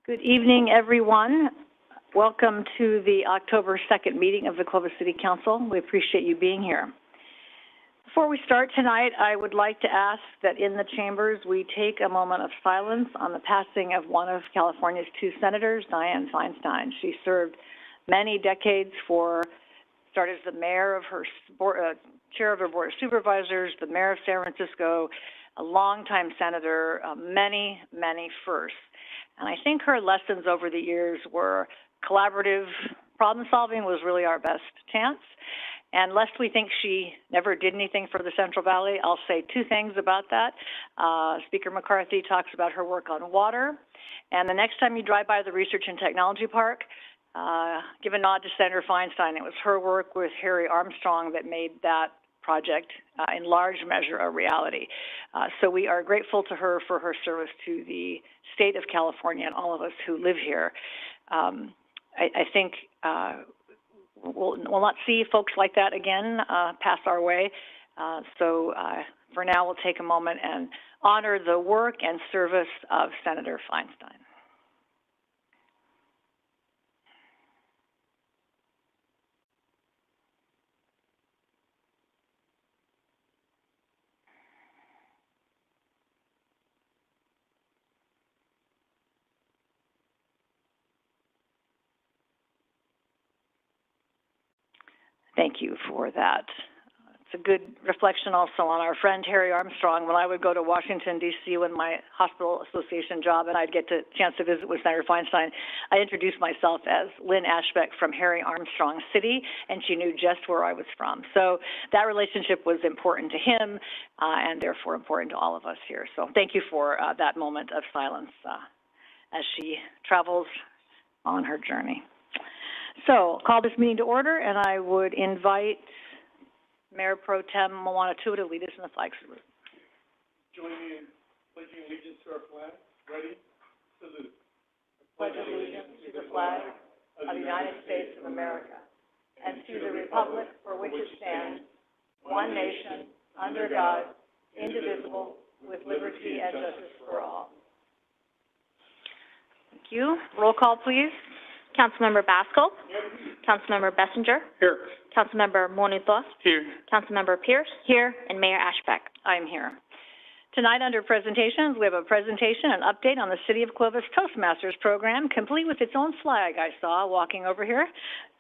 Good evening, everyone. Welcome to the October 2nd meeting of the Clovis City Council. We appreciate you being here. Before we start tonight, I would like to ask that in the chambers we take a moment of silence on the passing of one of California's two senators, Dianne Feinstein. She served many decades started as the mayor of her chair of her board of supervisors, the mayor of San Francisco, a longtime senator, many firsts. And I think her lessons over the years were collaborative problem solving was really our best chance. And lest we think she never did anything for the Central Valley, I'll say two things about that. Speaker McCarthy talks about her work on water. And the next time you drive by the Research and Technology Park, give a nod to Senator Feinstein. It was her work with Harry Armstrong that made that project in large measure a reality. So we are grateful to her for her service to the state of California and all of us who live here. I think we'll not see folks like that again pass our way. So for now, we'll take a moment and honor the work and service of Senator Feinstein. Thank you for that. It's a good reflection also on our friend Harry Armstrong. When I would go to Washington, D.C. when my hospital association job and I'd get a chance to visit with Senator Feinstein, I introduced myself as Lynn Ashbeck from Harry Armstrong City, and she knew just where I was from. So that relationship was important to him and therefore important to all of us here. So thank you for that moment of silence as she travels on her journey. So, call this meeting to order, and I would invite Mayor Pro Tem Moana Tua to lead us in the flag salute. Join me in pledging allegiance to our flag. Ready? Salute. Pledge allegiance to the flag of the United States of America and to the republic for which it stands, one nation, under God, indivisible, with liberty and justice for all. Thank you. Roll call, please. Councilmember Baskel. Here. Councilmember Bessinger. Here. Councilmember Monitor. Here. Councilmember Pierce. Here. And Mayor Ashbeck. I'm here. Tonight under presentations, we have a presentation and update on the City of Clovis Toastmasters program, complete with its own flag I saw walking over here,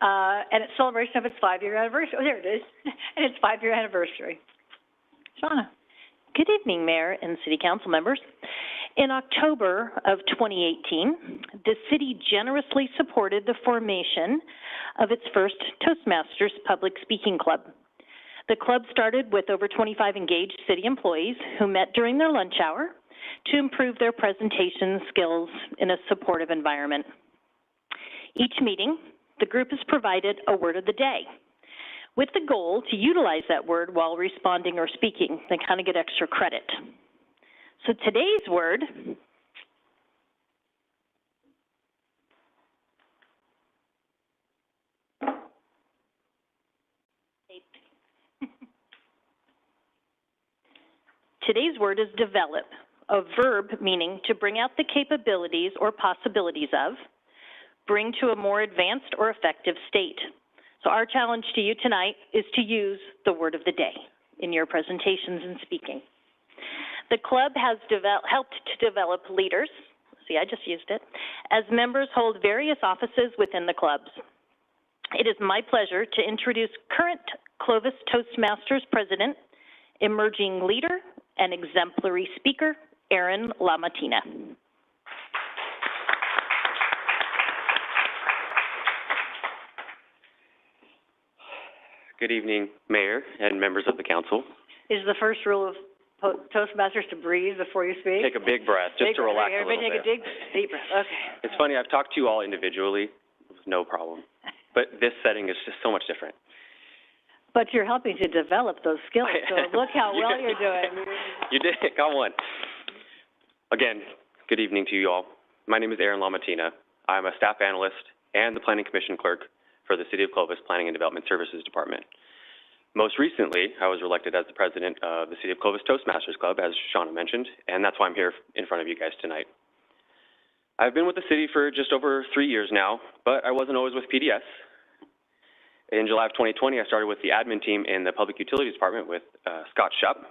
and its celebration of its 5-year anniversary. Oh, there it is. And its 5-year anniversary. Shauna. Good evening, Mayor and City Council members. In October of 2018, the city generously supported the formation of its first Toastmasters Public Speaking Club. The club started with over 25 engaged city employees who met during their lunch hour to improve their presentation skills in a supportive environment. Each meeting, the group is provided a word of the day, with the goal to utilize that word while responding or speaking. They kind of get extra credit. So today's word is develop, a verb meaning to bring out the capabilities or possibilities of, bring to a more advanced or effective state. So our challenge to you tonight is to use the word of the day in your presentations and speaking. The club has helped to develop leaders, see I just used it, as members hold various offices within the clubs. It is my pleasure to introduce current Clovis Toastmasters President, emerging leader, and exemplary speaker, Erin LaMattina. Good evening, Mayor and members of the Council. Is the first rule of Toastmasters to breathe before you speak? Take a big breath, just to relax a little bit. Everybody take a deep breath. Okay. It's funny, I've talked to you all individually with no problem, but this setting is just so much different. But you're helping to develop those skills, so look how well you're doing. You did, come on. Again, good evening to you all. My name is Erin LaMattina. I'm a staff analyst and the Planning Commission clerk for the City of Clovis Planning and Development Services Department. Most recently, I was elected as the president of the City of Clovis Toastmasters Club, as Shauna mentioned, and that's why I'm here in front of you guys tonight. I've been with the city for just over 3 years now, but I wasn't always with PDS. In July of 2020, I started with the admin team in the Public Utilities Department with Scott Schupp.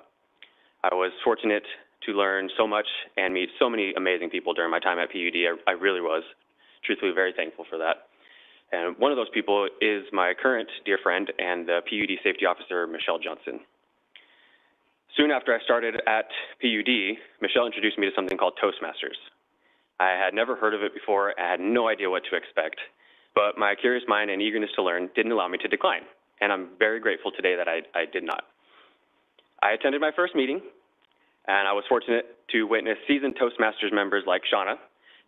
I was fortunate to learn so much and meet so many amazing people during my time at PUD. I really was, truthfully, very thankful for that. And one of those people is my current dear friend and the PUD Safety Officer, Michelle Johnson. Soon after I started at PUD, Michelle introduced me to something called Toastmasters. I had never heard of it before. I had no idea what to expect, but my curious mind and eagerness to learn didn't allow me to decline, and I'm very grateful today that I did not. I attended my first meeting, and I was fortunate to witness seasoned Toastmasters members like Shauna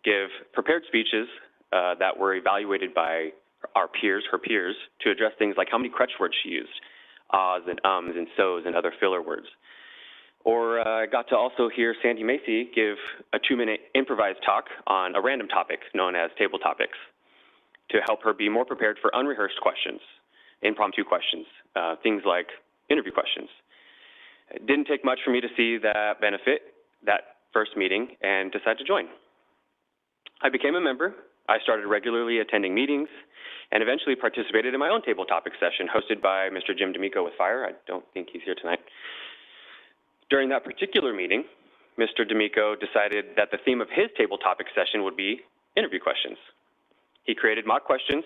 give prepared speeches that were evaluated by her peers, to address things like how many crutch words she used, ahs and ums and so's and other filler words. Or I got to also hear Sandy Macy give a 2-minute improvised talk on a random topic known as table topics to help her be more prepared for unrehearsed questions, impromptu questions, things like interview questions. It didn't take much for me to see that benefit that first meeting and decided to join. I became a member. I started regularly attending meetings and eventually participated in my own table topic session hosted by Mr. Jim D'Amico with Fire. I don't think he's here tonight. During that particular meeting, Mr. D'Amico decided that the theme of his table topic session would be interview questions. He created mock questions,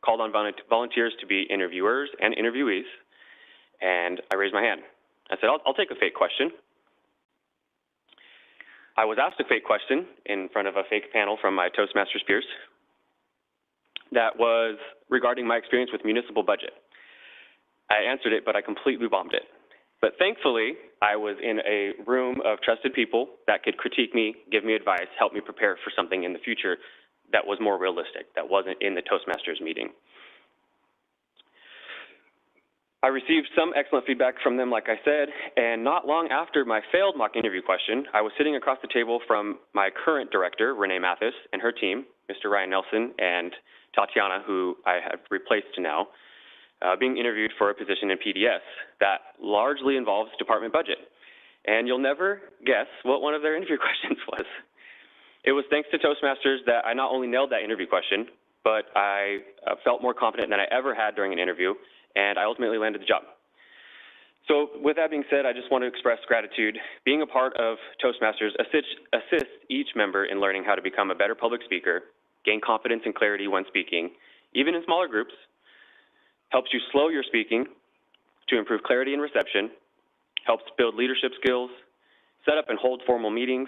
called on volunteers to be interviewers and interviewees, and I raised my hand. I said, I'll take a fake question. I was asked a fake question in front of a fake panel from my Toastmasters peers that was regarding my experience with municipal budget. I answered it, but I completely bombed it. But thankfully, I was in a room of trusted people that could critique me, give me advice, help me prepare for something in the future that was more realistic, that wasn't in the Toastmasters meeting. I received some excellent feedback from them, like I said, and not long after my failed mock interview question, I was sitting across the table from my current director, Renee Mathis, and her team, Mr. Ryan Nelson and Tatiana, who I have replaced now, being interviewed for a position in PDS that largely involves department budget. And you'll never guess what one of their interview questions was. It was thanks to Toastmasters that I not only nailed that interview question, but I felt more confident than I ever had during an interview, and I ultimately landed the job. So with that being said, I just want to express gratitude. Being a part of Toastmasters assists each member in learning how to become a better public speaker, gain confidence and clarity when speaking, even in smaller groups, helps you slow your speaking to improve clarity and reception, helps build leadership skills, set up and hold formal meetings,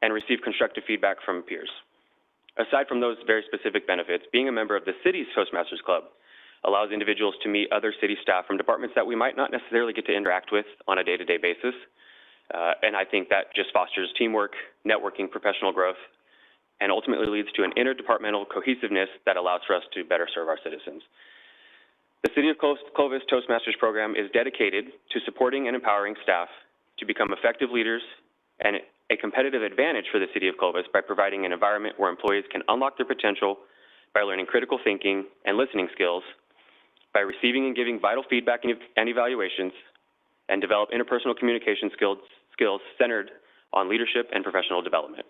and receive constructive feedback from peers. Aside from those very specific benefits, being a member of the city's Toastmasters Club allows individuals to meet other city staff from departments that we might not necessarily get to interact with on a day-to-day basis. And I think that just fosters teamwork, networking, professional growth, and ultimately leads to an interdepartmental cohesiveness that allows for us to better serve our citizens. The City of Clovis Toastmasters program is dedicated to supporting and empowering staff to become effective leaders and a competitive advantage for the City of Clovis by providing an environment where employees can unlock their potential by learning critical thinking and listening skills, by receiving and giving vital feedback and evaluations, and develop interpersonal communication skills centered on leadership and professional development.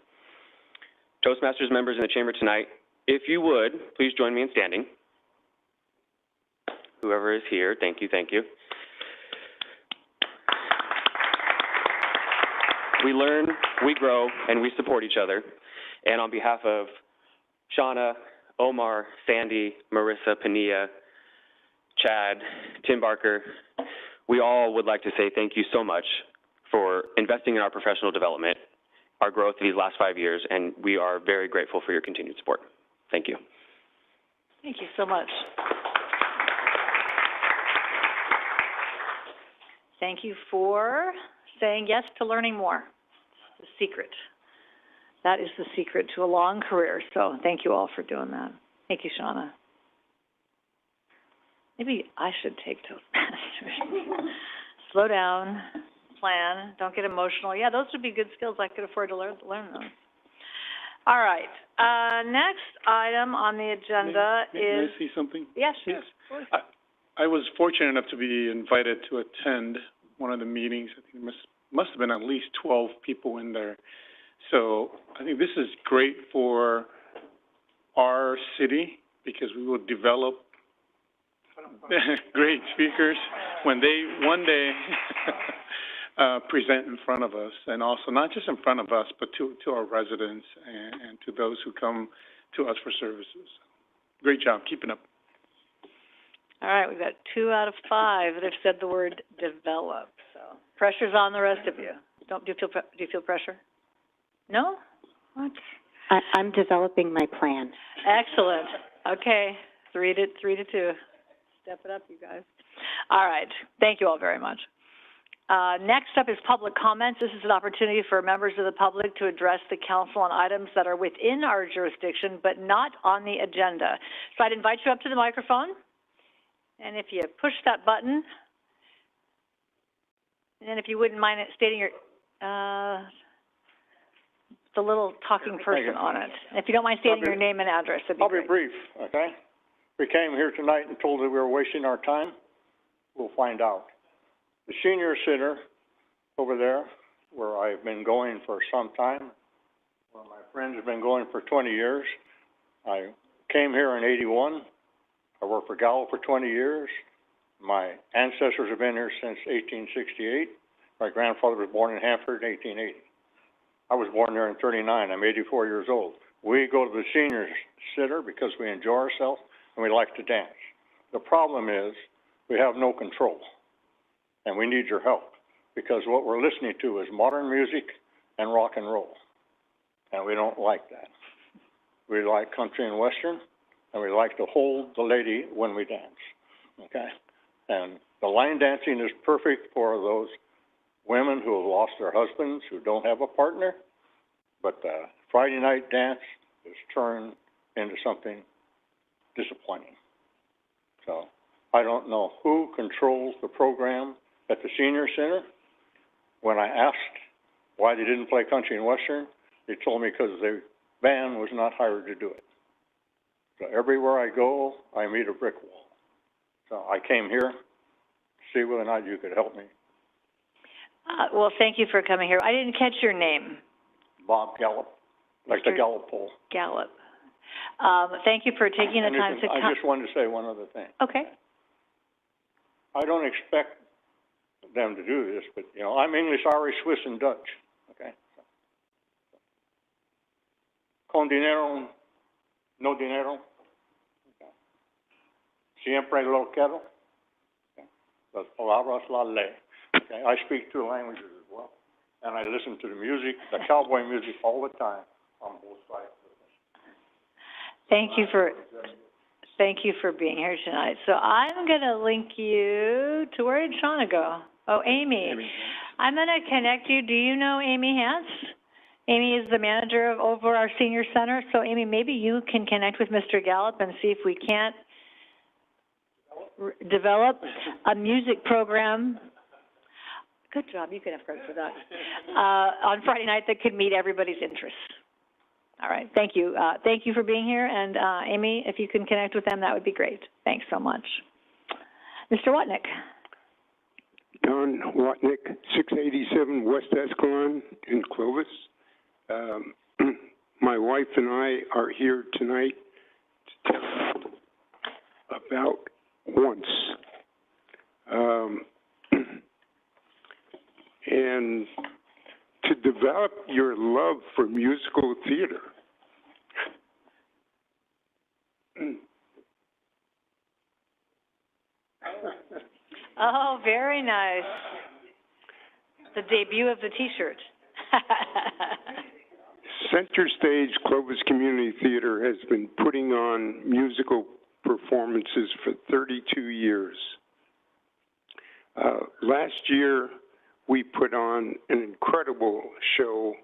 Toastmasters members in the chamber tonight, if you would, please join me in standing. Whoever is here, thank you, thank you. We learn, we grow, and we support each other. And on behalf of Shauna, Omar, Sandy, Marissa, Pania, Chad, Tim Barker, we all would like to say thank you so much for investing in our professional development, our growth these last 5 years, and we are very grateful for your continued support. Thank you. Thank you so much. Thank you for saying yes to learning more. It's the secret. That is the secret to a long career, so thank you all for doing that. Thank you, Shauna. Maybe I should take Toastmasters. Slow down, plan, don't get emotional. Yeah, those would be good skills. I could afford to learn those. All right. Next item on the agenda is... May I see something? Yes, Yes. I was fortunate enough to be invited to attend one of the meetings. I think there must have been at least 12 people in there. So I think this is great for our city because we will develop great speakers when they one day present in front of us, and also not just in front of us, but to our residents and to those who come to us for services. Great job. Keep it up. All right, we've got 2 out of 5 that have said the word develop, so pressure's on the rest of you. Do you feel pressure? No? What? I'm developing my plan. Excellent. Okay, 3 to 2. Step it up, you guys. All right, thank you all very much. Next up is public comments. This is an opportunity for members of the public to address the council on items that are within our jurisdiction, but not on the agenda. So I'd invite you up to the microphone, and if you push that button, and then if you wouldn't mind stating your, the little talking person on it. If you don't mind stating your name and address, that'd be great. I'll be brief, okay? We came here tonight and told that we were wasting our time. We'll find out. The senior center over there, where I've been going for some time, where my friends have been going for 20 years. I came here in '81. I worked for Gallup for 20 years. My ancestors have been here since 1868. My grandfather was born in Hanford in 1880. I was born there in '39. I'm 84 years old. We go to the senior center because we enjoy ourselves and we like to dance. The problem is we have no control, and we need your help because what we're listening to is modern music and rock and roll, and we don't like that. We like country and western, and we like to hold the lady when we dance, okay? And the line dancing is perfect for those women who have lost their husbands, who don't have a partner, but the Friday night dance is turned into something disappointing. So I don't know who controls the program at the senior center. When I asked why they didn't play country and western, they told me because the band was not hired to do it. So everywhere I go, I meet a brick wall. So I came here to see whether or not you could help me. Well, thank you for coming here. I didn't catch your name. Bob Gallup, like the Gallup poll. Gallup. Thank you for taking the time to come. I just wanted to say one other thing. Okay. I don't expect them to do this, but, you know, I'm English, Irish, Swiss, and Dutch, okay? Con dinero, no dinero. Okay. Siempre lo quiero. Okay. Las palabras, la ley. Okay. I speak 2 languages as well, and I listen to the music, the cowboy music, all the time on both sides of it. Thank you for being here tonight. So I'm going to link you to, where did Shauna go? Oh, Amy. I'm going to connect you. Do you know Amy Hance? Amy is the manager over our senior center. So Amy, maybe you can connect with Mr. Gallup and see if we can't develop a music program. Good job. You can have credit for that. On Friday night that could meet everybody's interests. All right. Thank you. Thank you for being here. And Amy, if you can connect with them, that would be great. Thanks so much. Mr. Watnick. Don Watnick, 687 West Escalon in Clovis. My wife and I are here tonight to tell about once. And to develop your love for musical theater. Oh, very nice. The debut of the T-shirt. Center Stage Clovis Community Theater has been putting on musical performances for 32 years. Last year, we put on an incredible show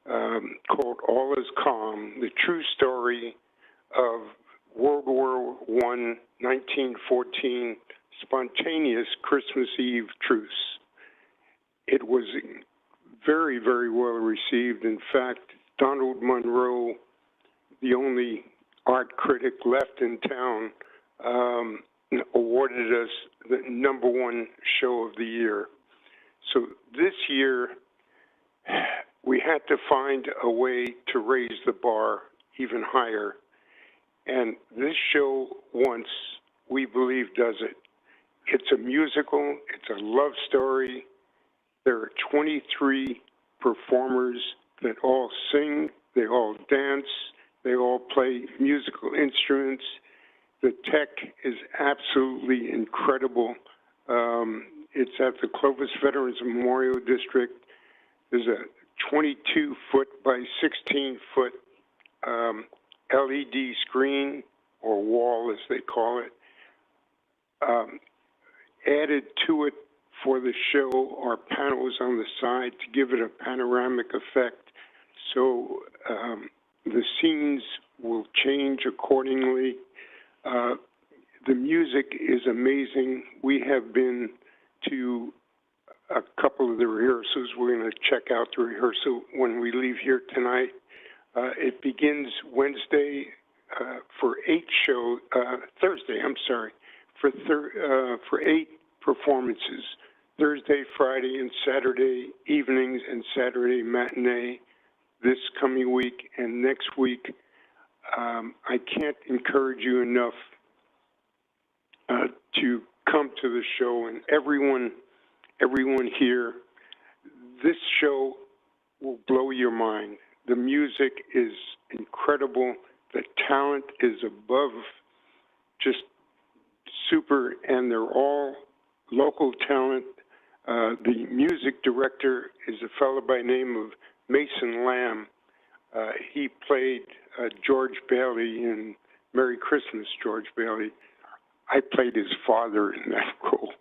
called All Is Calm, the true story of World War I, 1914, spontaneous Christmas Eve truce. It was very, very well received. In fact, Donald Monroe, the only art critic left in town, awarded us the #1 show of the year. So this year, we had to find a way to raise the bar even higher. And this show, once, we believe, does it. It's a musical. It's a love story. There are 23 performers that all sing, they all dance, they all play musical instruments. The tech is absolutely incredible. It's at the Clovis Veterans Memorial District. There's a 22-foot by 16-foot LED screen, or wall as they call it. Added to it for the show are panels on the side to give it a panoramic effect. So the scenes will change accordingly. The music is amazing. We have been to a couple of the rehearsals. We're going to check out the rehearsal when we leave here tonight. It begins Wednesday for 8 shows, Thursday, I'm sorry, for 8 performances, Thursday, Friday, and Saturday evenings and Saturday matinee this coming week and next week. I can't encourage you enough to come to the show, and everyone here, this show will blow your mind. The music is incredible. The talent is above just super, and they're all local talent. The music director is a fellow by the name of Mason Lamb. He played George Bailey in Merry Christmas, George Bailey. I played his father in that role.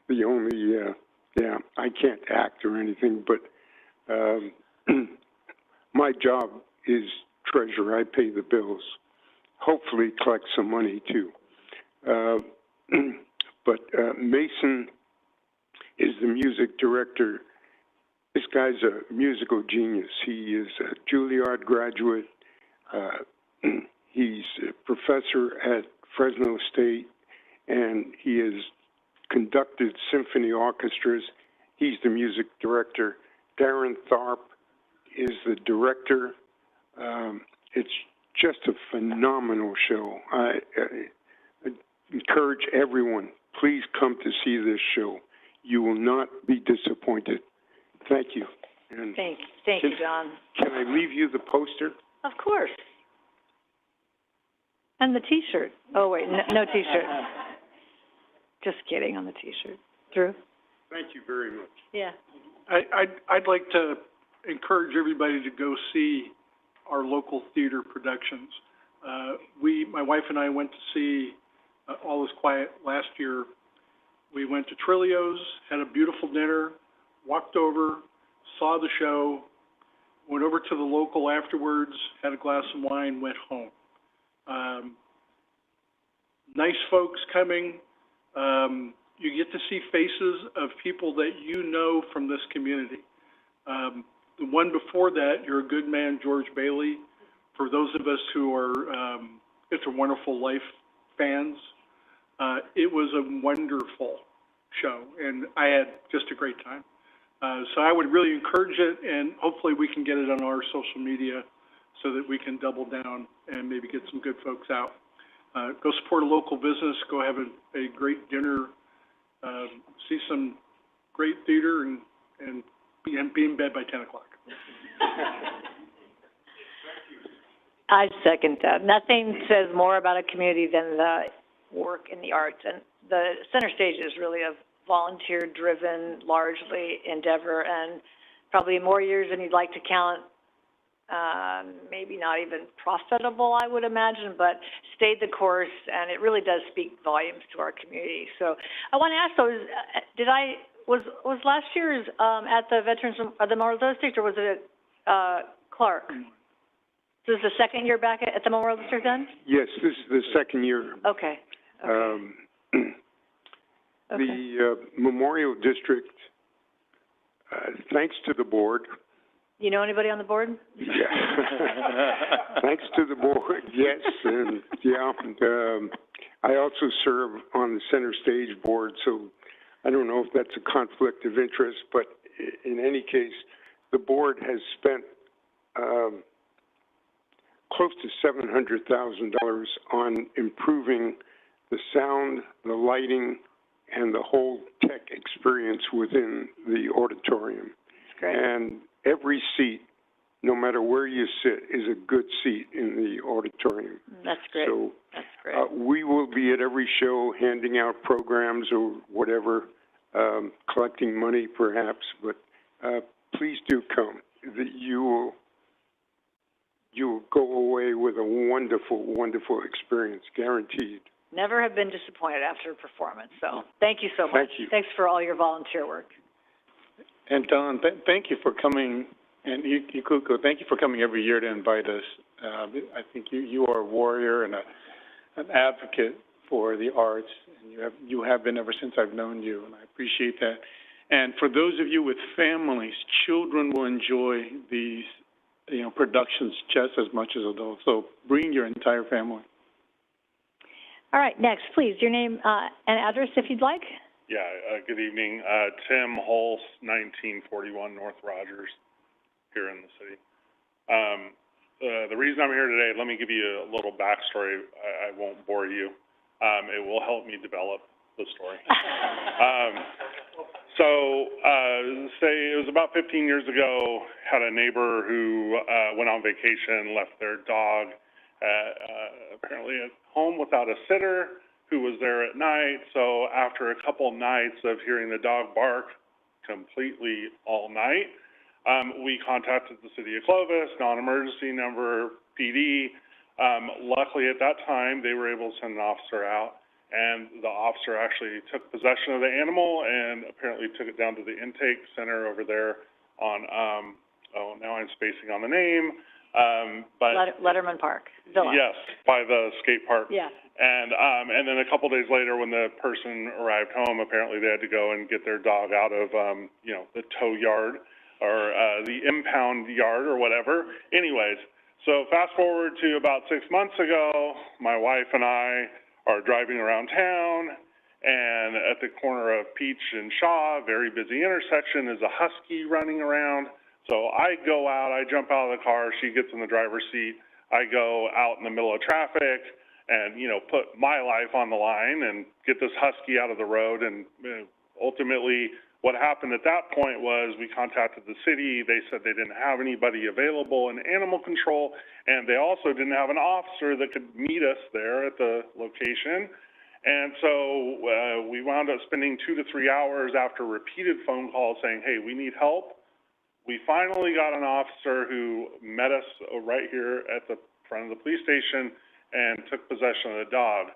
The only, I can't act or anything, but my job is treasurer. I pay the bills. Hopefully collect some money too. But Mason is the music director. This guy's a musical genius. He is a Juilliard graduate. He's a professor at Fresno State, and he has conducted symphony orchestras. He's the music director. Darren Tharp is the director. It's just a phenomenal show. I encourage everyone, please come to see this show. You will not be disappointed. Thank you. And Thank you, John. can I leave you the poster? Of course. And the T-shirt. Oh, wait, no T-shirt. Just kidding on the T-shirt. Drew? Thank you very much. Yeah. I'd like to encourage everybody to go see our local theater productions. My wife and I went to see All Is Quiet last year. We went to Trilio's, had a beautiful dinner, walked over, saw the show, went over to the local afterwards, had a glass of wine, went home. Nice folks coming. You get to see faces of people that you know from this community. The one before that, You're a Good Man, George Bailey. For those of us who are It's a Wonderful Life fans, it was a wonderful show, and I had just a great time. So I would really encourage it, and hopefully we can get it on our social media so that we can double down and maybe get some good folks out. Go support a local business, go have a great dinner, see some great theater, and be in bed by 10 o'clock. I second that. Nothing says more about a community than the work in the arts, and the center stage is really a volunteer-driven, largely endeavor, and probably more years than you'd like to count. Maybe not even profitable, I would imagine, but stayed the course, and it really does speak volumes to our community. So I want to ask, though, was last year's at the Veterans, the Memorial District, or was it Clark? So this is the second year back at the Memorial District then? Yes, this is the second year. Okay. The Memorial District, thanks to the board. You know anybody on the board? Yeah. Thanks to the board, yes, and I also serve on the center stage board, so I don't know if that's a conflict of interest, but in any case, the board has spent close to $700,000 on improving the sound, the lighting, and the whole tech experience within the auditorium. That's great. And every seat, no matter where you sit, is a good seat in the auditorium. That's great. So That's great. we will be at every show handing out programs or whatever, collecting money perhaps, but please do come. You will go away with a wonderful, wonderful experience, guaranteed. Never have been disappointed after a performance, so thank you so much. Thank you. Thanks for all your volunteer work. And Don, thank you for coming, and Ikuko, thank you for coming every year to invite us. I think you are a warrior and an advocate for the arts, and you have been ever since I've known you, and I appreciate that. And for those of you with families, children will enjoy these, productions just as much as adults. So bring your entire family. All right, next, please, your name and address if you'd like. Yeah, good evening. Tim Hulse, 1941 North Rogers, here in the city. The reason I'm here today, let me give you a little backstory. I won't bore you. It will help me develop the story. Say it was about 15 years ago, had a neighbor who went on vacation, left their dog apparently at home without a sitter who was there at night. So after a couple nights of hearing the dog bark completely all night, we contacted the city of Clovis, non-emergency number, PD. Luckily at that time, they were able to send an officer out, and the officer actually took possession of the animal and apparently took it down to the intake center over there on, now I'm spacing on the name, but Letterman Park, Villa. yes, by the skate park. Yeah. And then a couple days later, when the person arrived home, apparently they had to go and get their dog out of, the tow yard or the impound yard or whatever. Anyways, so fast forward to about 6 months ago, my wife and I are driving around town, and at the corner of Peach and Shaw, very busy intersection, is a husky running around. So I go out, I jump out of the car, she gets in the driver's seat, I go out in the middle of traffic and, put my life on the line and get this husky out of the road. And ultimately, what happened at that point was we contacted the city. They said they didn't have anybody available in animal control, and they also didn't have an officer that could meet us there at the location. And so we wound up spending 2 to 3 hours after repeated phone calls saying, hey, we need help. We finally got an officer who met us right here at the front of the police station and took possession of the dog.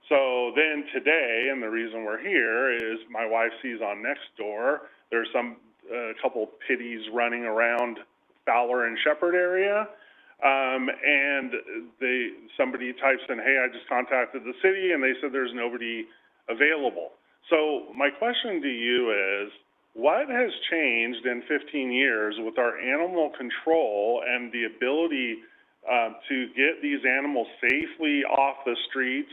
So then today, and the reason we're here is my wife sees on Nextdoor, there's a couple pitties running around Fowler and Shepherd area. And somebody types in, hey, I just contacted the city and they said there's nobody available. So my question to you is, what has changed in 15 years with our animal control and the ability to get these animals safely off the streets?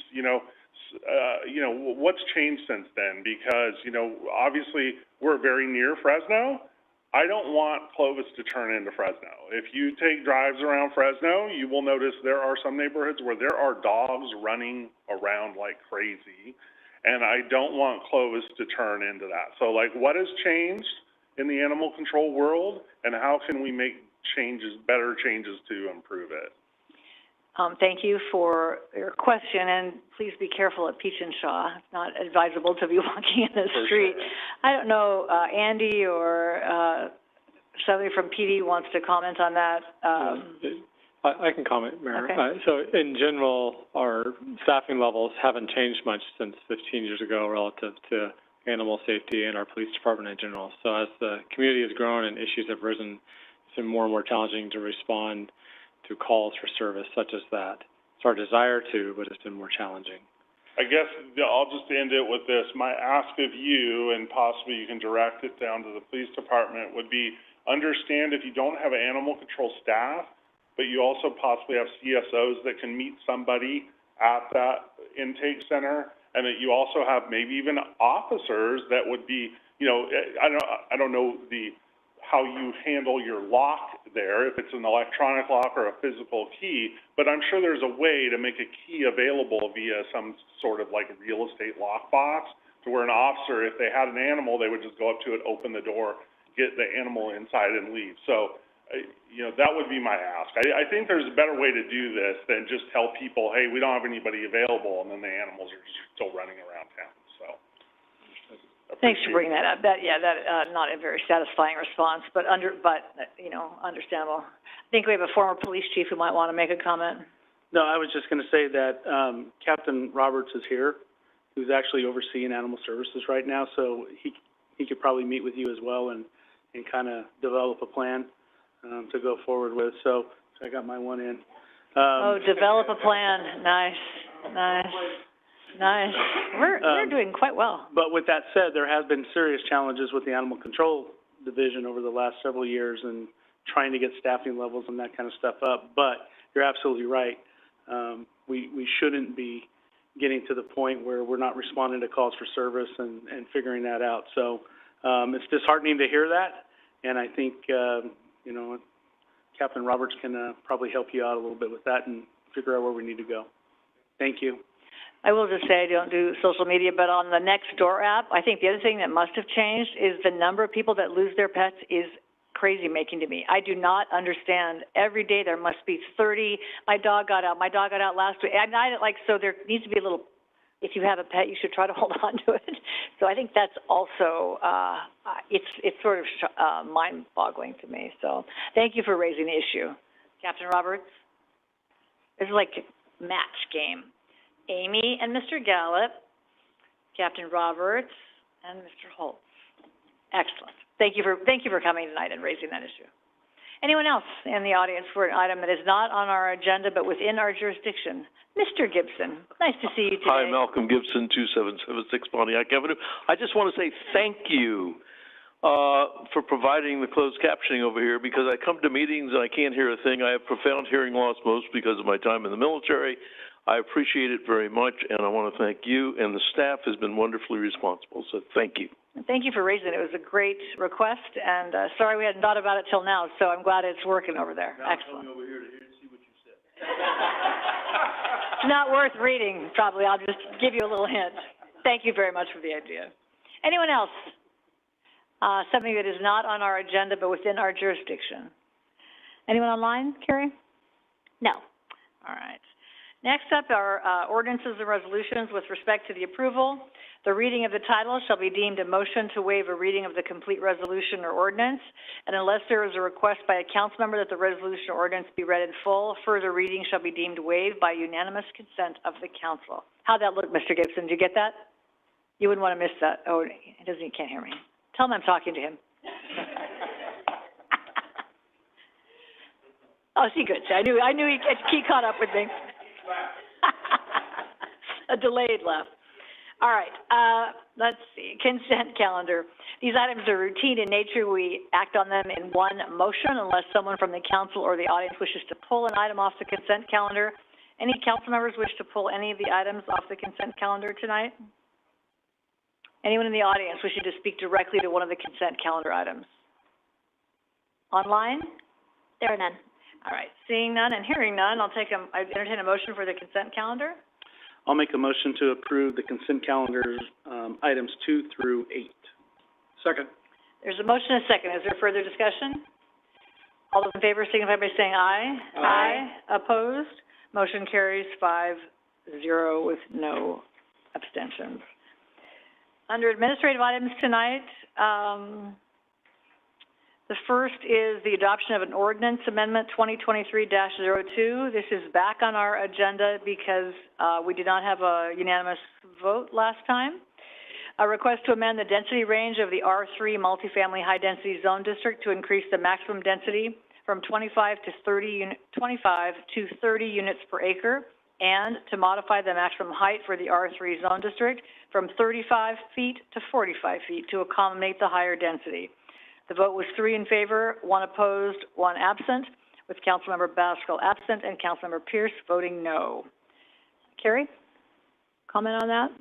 What's changed since then? Because, obviously we're very near Fresno. I don't want Clovis to turn into Fresno. If you take drives around Fresno, you will notice there are some neighborhoods where there are dogs running around like crazy. And I don't want Clovis to turn into that. So, what has changed in the animal control world, and how can we make better changes to improve it? Thank you for your question, and please be careful at Peach and Shaw. It's not advisable to be walking in the street. Sure. I don't know, Andy or somebody from PD wants to comment on that. I can comment, Mayor. Okay. So in general, our staffing levels haven't changed much since 15 years ago relative to animal safety and our police department in general. So as the community has grown and issues have risen, it's been more and more challenging to respond to calls for service such as that. It's our desire to, but it's been more challenging. I guess I'll just end it with this. My ask of you, and possibly you can direct it down to the police department, would be understand if you don't have animal control staff, but you also possibly have CSOs that can meet somebody at that intake center, and that you also have maybe even officers that would be, I don't know how you handle your lock there, if it's an electronic lock or a physical key, but I'm sure there's a way to make a key available via some sort of like real estate lockbox, to where an officer, if they had an animal, they would just go up to it, open the door, get the animal inside and leave. So, you know, that would be my ask. I think there's a better way to do this than just tell people, hey, we don't have anybody available, and then the animals are just still running around town, so. Thanks for bringing that up. Not a very satisfying response, but you know, understandable. I think we have a former police chief who might want to make a comment. No, I was just going to say that Captain Roberts is here, who's actually overseeing animal services right now, so he could probably meet with you as well and kind of develop a plan to go forward with. So I got my one in. Develop a plan. Nice. We're doing quite well. But with that said, there has been serious challenges with the Animal Control Division over the last several years and trying to get staffing levels and that kind of stuff up. But you're absolutely right. We shouldn't be getting to the point where we're not responding to calls for service and figuring that out. So it's disheartening to hear that, and I think, you know, Captain Roberts can probably help you out a little bit with that and figure out where we need to go. Thank you. I will just say I don't do social media, but on the Nextdoor app, I think the other thing that must have changed is the number of people that lose their pets is crazy making to me. I do not understand. Every day there must be 30. My dog got out last week. And so there needs to be a little, if you have a pet, you should try to hold on to it. So I think that's also, it's sort of mind-boggling to me. So thank you for raising the issue. Captain Roberts? This is like a match game. Amy and Mr. Gallup, Captain Roberts, and Mr. Holtz. Excellent. Thank you for coming tonight and raising that issue. Anyone else in the audience for an item that is not on our agenda but within our jurisdiction? Mr. Gibson, nice to see you today. Hi, Malcolm Gibson, 2776 Pontiac Avenue. I just want to say thank you for providing the closed captioning over here, because I come to meetings and I can't hear a thing. I have profound hearing loss, most because of my time in the military. I appreciate it very much, and I want to thank you, and the staff has been wonderfully responsible, so thank you. Thank you for raising it. It was a great request, and sorry we hadn't thought about it till now, so I'm glad it's working over there. Now excellent. Over here to see what you said. It's not worth reading, probably. I'll just give you a little hint. Thank you very much for the idea. Anyone else? Something that is not on our agenda but within our jurisdiction. Anyone online, Carrie? No. All right. Next up are ordinances and resolutions with respect to the approval. The reading of the title shall be deemed a motion to waive a reading of the complete resolution or ordinance, and unless there is a request by a council member that the resolution or ordinance be read in full, further reading shall be deemed waived by unanimous consent of the council. How'd that look, Mr. Gibson? Did you get that? You wouldn't want to miss that. Oh, he can't hear me. Tell him I'm talking to him. Oh, see, good. I knew he caught up with me. A delayed laugh. All right, let's see, consent calendar. These items are routine in nature. We act on them in one motion unless someone from the council or the audience wishes to pull an item off the consent calendar. Any council members wish to pull any of the items off the consent calendar tonight? Anyone in the audience wishing to speak directly to one of the consent calendar items? Online? There are none. All right, seeing none and hearing none, I entertain a motion for the consent calendar. I'll make a motion to approve the consent calendar, items 2 through 8. Second. There's a motion and a second. Is there further discussion? All those in favor signify by saying aye. Aye. Opposed? Motion carries 5-0 with no abstentions. Under administrative items tonight, the first is the adoption of an ordinance amendment 2023-02. This is back on our agenda because we did not have a unanimous vote last time. A request to amend the density range of the R3 multifamily high-density zone district to increase the maximum density from 25 to 30 units per acre, and to modify the maximum height for the R3 zone district from 35 feet to 45 feet to accommodate the higher density. The vote was 3 in favor, 1 opposed, 1 absent, with Councilmember Baskel absent and Councilmember Pierce voting no. Carrie, comment on that?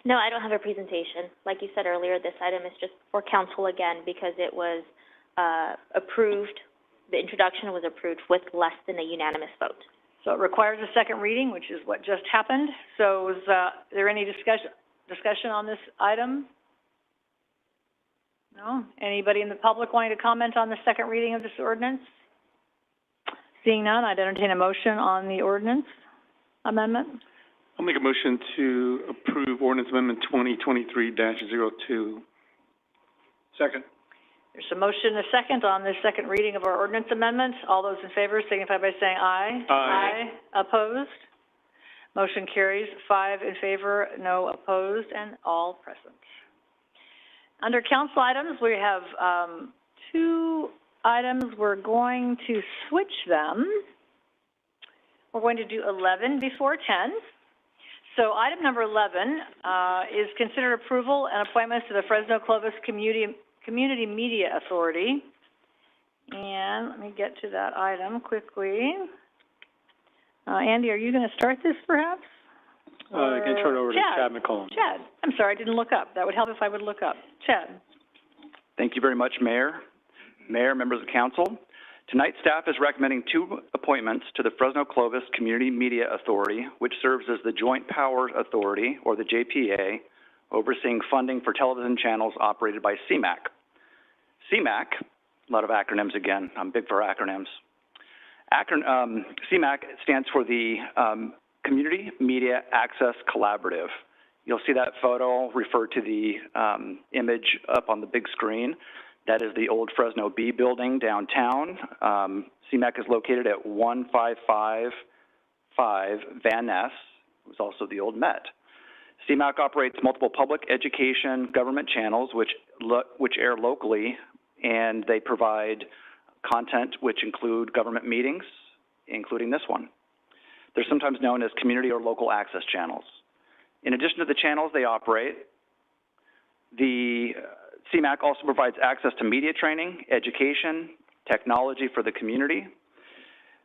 No, I don't have a presentation. Like you said earlier, this item is just for council again because it was approved, the introduction was approved with less than a unanimous vote. So it requires a second reading, which is what just happened. So is there any discussion on this item? No? Anybody in the public wanting to comment on the second reading of this ordinance? Seeing none, I'd entertain a motion on the ordinance amendment. I'll make a motion to approve ordinance amendment 2023-02. Second. There's a motion and a second on the second reading of our ordinance amendment. All those in favor signify by saying aye. Aye. Opposed? Motion carries 5 in favor, no opposed, and all present. Under council items, we have 2 items. We're going to switch them. We're going to do 11 before 10. So item number 11 is consider approval and appointments to the Fresno Clovis Community Media Authority. And let me get to that item quickly. Andy, are you going to start this perhaps? I can turn it over to Chad McCollum. Chad, I'm sorry, I didn't look up. That would help if I would look up. Chad. Thank you very much, Mayor. Mayor, members of council. Tonight, staff is recommending 2 appointments to the Fresno Clovis Community Media Authority, which serves as the Joint Powers Authority, or the JPA, overseeing funding for television channels operated by CMAC. CMAC, a lot of acronyms again. I'm big for acronyms. CMAC stands for the Community Media Access Collaborative. You'll see that photo referred to the image up on the big screen. That is the old Fresno B building downtown. CMAC is located at 1555 Van Ness. It was also the old Met. CMAC operates multiple public education government channels which air locally, and they provide content which include government meetings, including this one. They're sometimes known as community or local access channels. In addition to the channels they operate, the CMAC also provides access to media training, education, technology for the community.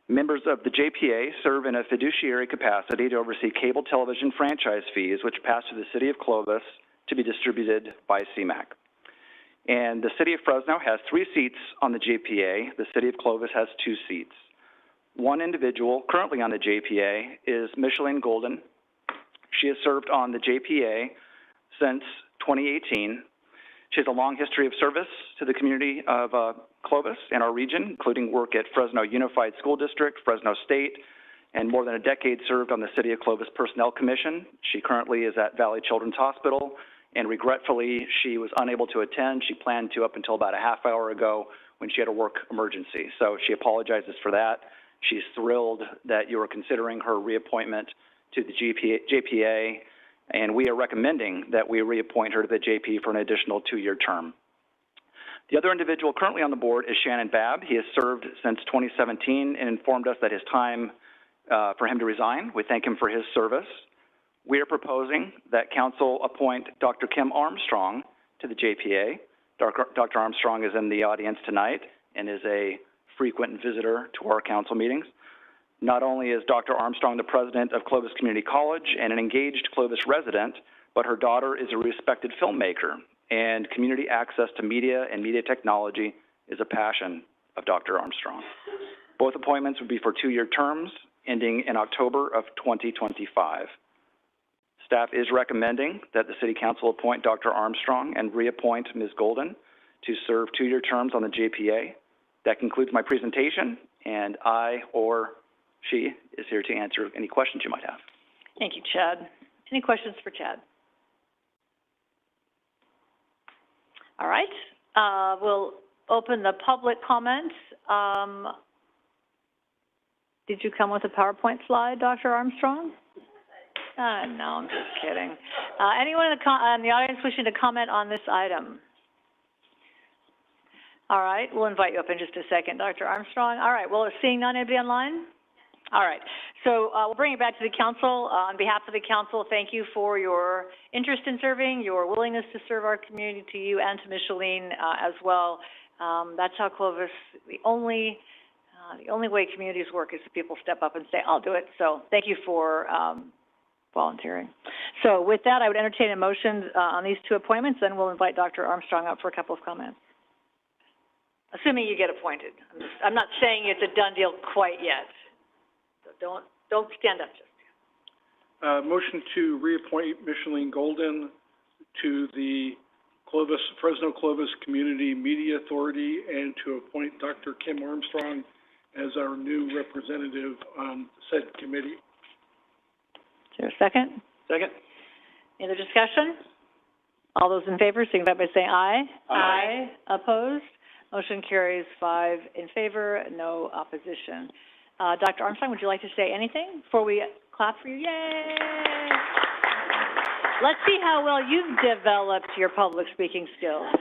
Members of the JPA serve in a fiduciary capacity to oversee cable television franchise fees, which pass to the City of Clovis to be distributed by CMAC. And the City of Fresno has 3 seats on the JPA. The City of Clovis has 2 seats. One individual currently on the JPA is Micheline Golden. She has served on the JPA since 2018. She has a long history of service to the community of Clovis and our region, including work at Fresno Unified School District, Fresno State, and more than a decade served on the City of Clovis Personnel Commission. She currently is at Valley Children's Hospital, and regretfully, she was unable to attend. She planned to up until about a half hour ago when she had a work emergency. So she apologizes for that. She's thrilled that you are considering her reappointment to the JPA, and we are recommending that we reappoint her to the JP for an additional 2-year term. The other individual currently on the board is Shannon Babb. He has served since 2017 and informed us that his time for him to resign. We thank him for his service. We are proposing that council appoint Dr. Kim Armstrong to the JPA. Dr. Armstrong is in the audience tonight and is a frequent visitor to our council meetings. Not only is Dr. Armstrong the president of Clovis Community College and an engaged Clovis resident, but her daughter is a respected filmmaker, and community access to media and media technology is a passion of Dr. Armstrong. Both appointments would be for 2-year terms ending in October of 2025. Staff is recommending that the City Council appoint Dr. Armstrong and reappoint Ms. Golden to serve 2-year terms on the JPA. That concludes my presentation, and I or she is here to answer any questions you might have. Thank you, Chad. Any questions for Chad? All right. We'll open the public comments. Did you come with a PowerPoint slide, Dr. Armstrong? No, I'm just kidding. Anyone in the audience wishing to comment on this item? All right, we'll invite you up in just a second, Dr. Armstrong. All right, well, seeing none, anybody online? All right, so we'll bring it back to the council. On behalf of the council, thank you for your interest in serving, your willingness to serve our community, to you and to Micheline as well. That's how Clovis, the only way communities work is if people step up and say, I'll do it. So thank you for volunteering. So with that, I would entertain a motion on these 2 appointments, then we'll invite Dr. Armstrong up for a couple of comments. assuming you get appointed. I'm not saying it's a done deal quite yet. So don't stand up just yet. Motion to reappoint Micheline Golden to the Fresno Clovis Community Media Authority and to appoint Dr. Kim Armstrong as our new representative on said committee. Is there a second? Second. Any other discussion? All those in favor, signify by saying aye. Aye. Opposed? Motion carries 5 in favor, no opposition. Dr. Armstrong, would you like to say anything before we clap for you? Yay! Let's see how well you've developed your public speaking skills.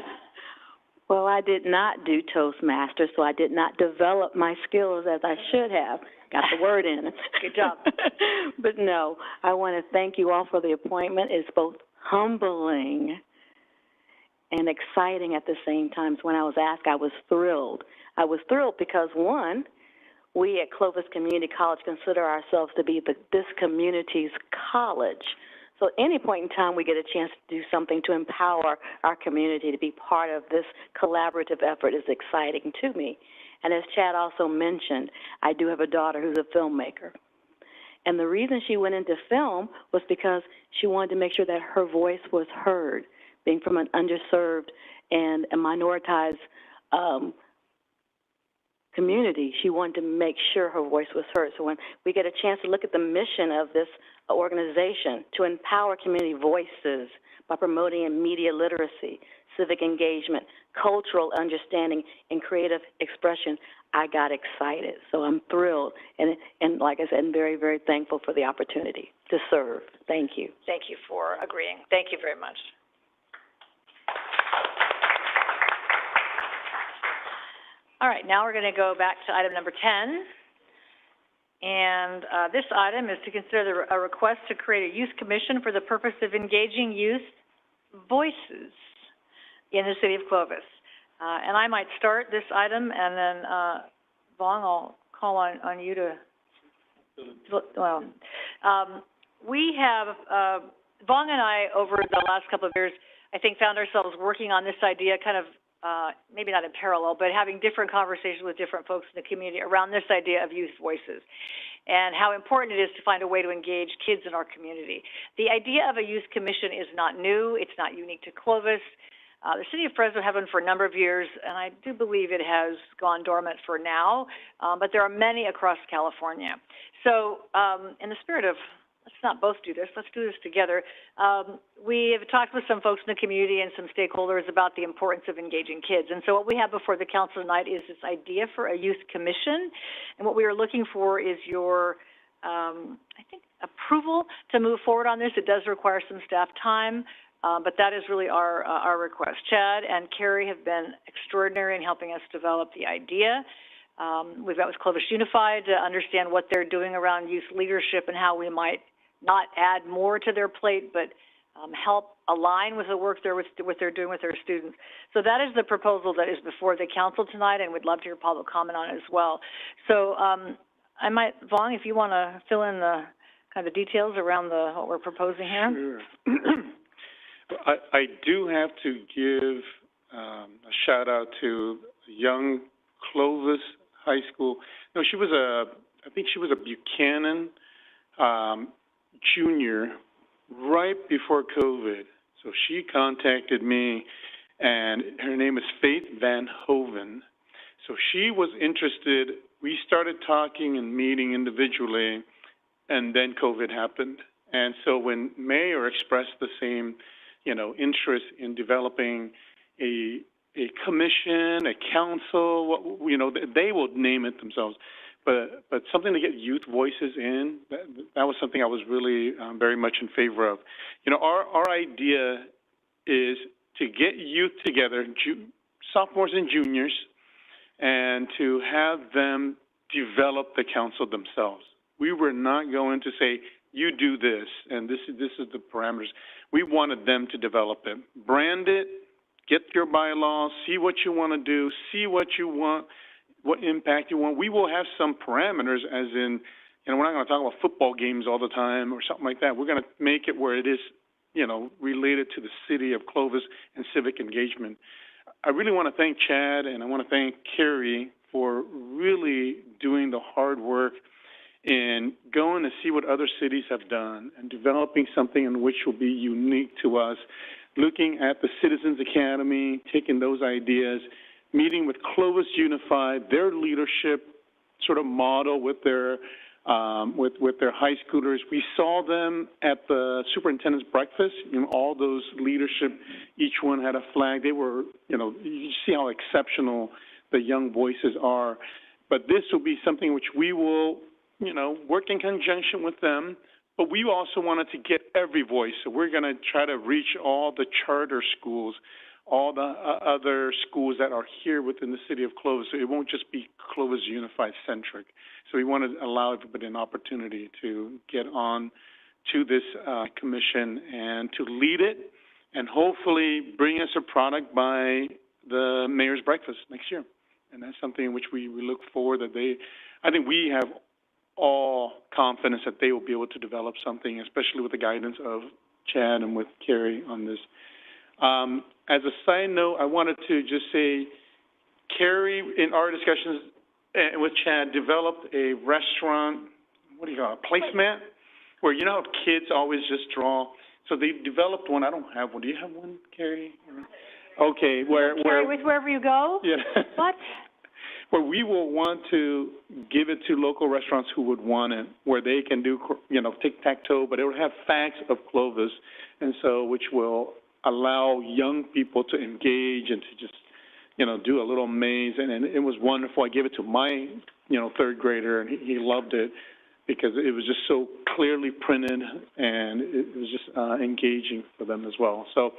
Well, I did not do Toastmasters, so I did not develop my skills as I should have. Got the word in. Good job. But no, I want to thank you all for the appointment. It's both humbling and exciting at the same time. When I was asked, I was thrilled. I was thrilled because, one, we at Clovis Community College consider ourselves to be this community's college. So at any point in time, we get a chance to do something to empower our community to be part of this collaborative effort is exciting to me. And as Chad also mentioned, I do have a daughter who's a filmmaker. And the reason she went into film was because she wanted to make sure that her voice was heard, being from an underserved and a minoritized community. She wanted to make sure her voice was heard. So when we get a chance to look at the mission of this organization to empower community voices by promoting media literacy, civic engagement, cultural understanding, and creative expression, I got excited. So I'm thrilled and like I said, I'm very, very thankful for the opportunity to serve. Thank you. Thank you for agreeing. Thank you very much. All right, now we're going to go back to item number 10. And this item is to consider a request to create a youth commission for the purpose of engaging youth voices in the city of Clovis. And I might start this item, and then, Vaughn, I'll call on you to, well, we have, Vaughn and I, over the last couple of years, I think found ourselves working on this idea kind of, maybe not in parallel, but having different conversations with different folks in the community around this idea of youth voices and how important it is to find a way to engage kids in our community. The idea of a youth commission is not new. It's not unique to Clovis. The city of Fresno had one for a number of years, and I do believe it has gone dormant for now, but there are many across California. So in the spirit of, let's not both do this, let's do this together, we have talked with some folks in the community and some stakeholders about the importance of engaging kids. And so what we have before the council tonight is this idea for a youth commission. And what we are looking for is your, I think, approval to move forward on this. It does require some staff time. But that is really our request. Chad and Carrie have been extraordinary in helping us develop the idea. We've met with Clovis Unified to understand what they're doing around youth leadership and how we might not add more to their plate, but help align with the work what they're doing with their students. So that is the proposal that is before the council tonight, and we'd love to hear public comment on it as well. So I might, Vaughn, if you want to fill in the kind of details around what we're proposing here. Sure. I do have to give a shout out to young Clovis High School. No, I think she was a Buchanan junior right before COVID. So she contacted me, and her name is Faith Van Hoven. So she was interested. We started talking and meeting individually, and then COVID happened. And so when Mayor expressed the same interest in developing a commission, a council, they will name it themselves. But something to get youth voices in, that was something I was really very much in favor of. Our idea is to get youth together, sophomores and juniors, and to have them develop the council themselves. We were not going to say, you do this, and this is the parameters. We wanted them to develop it, brand it, get your bylaws, see what you want to do, see what you want, what impact you want. We will have some parameters, as in, we're not going to talk about football games all the time or something like that. We're going to make it where it is, related to the city of Clovis and civic engagement. I really want to thank Chad and I want to thank Carrie for really doing the hard work in going to see what other cities have done and developing something in which will be unique to us, looking at the Citizens Academy, taking those ideas, meeting with Clovis Unified, their leadership sort of model with their high schoolers. We saw them at the superintendent's breakfast, all those leadership, each one had a flag. They were, you see how exceptional the young voices are. But this will be something which we will, work in conjunction with them, but we also wanted to get every voice. So we're going to try to reach all the charter schools, all the other schools that are here within the city of Clovis. So it won't just be Clovis Unified centric. So we want to allow everybody an opportunity to get on to this commission and to lead it and hopefully bring us a product by the mayor's breakfast next year. And that's something in which we look forward that I think we have all confidence that they will be able to develop something, especially with the guidance of Chad and with Carrie on this. As a side note, I wanted to just say, Carrie, in our discussions with Chad, developed a restaurant, what do you call it, placemat, where how kids always just draw. So they developed one. I don't have one. Do you have one, Carrie? Okay, Carrie, with wherever you go? Yeah. What? Where we will want to give it to local restaurants who would want it, where they can do, tic-tac-toe, but it will have facts of Clovis, and so which will allow young people to engage and to just, do a little maze. And it was wonderful. I gave it to my, third grader, and he loved it because it was just so clearly printed, and it was just engaging for them as well. So,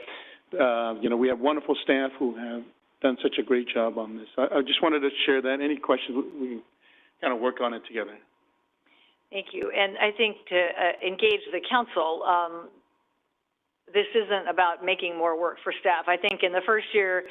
we have wonderful staff who have done such a great job on this. I just wanted to share that. Any questions, we can kind of work on it together. Thank you. And I think to engage the council, this isn't about making more work for staff. I think in the first year,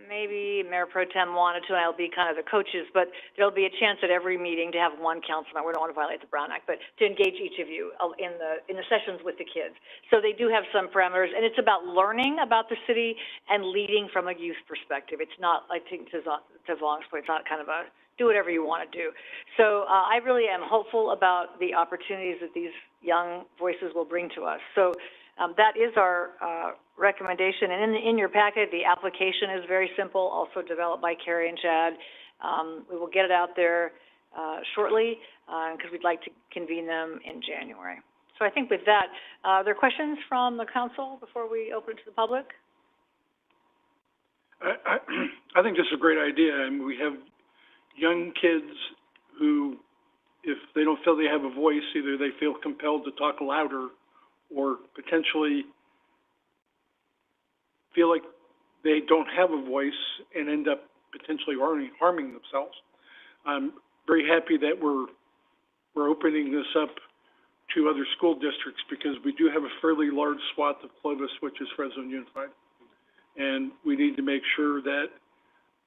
maybe Mayor Pro Tem wanted to, and I'll be kind of the coaches, but there'll be a chance at every meeting to have one councilman. We don't want to violate the Brown Act, but to engage each of you in the sessions with the kids. So they do have some parameters, and it's about learning about the city and leading from a youth perspective. It's not, I think, to Vong's point, it's not kind of a do whatever you want to do. So I really am hopeful about the opportunities that these young voices will bring to us. So that is our recommendation. And in your packet, the application is very simple, also developed by Carrie and Chad. We will get it out there shortly because we'd like to convene them in January. So I think with that, are there questions from the council before we open it to the public? I think this is a great idea, and we have young kids who, if they don't feel they have a voice, either they feel compelled to talk louder or potentially feel like they don't have a voice and end up potentially harming themselves. I'm very happy that we're opening this up to other school districts because we do have a fairly large swath of Clovis, which is Fresno Unified. And we need to make sure that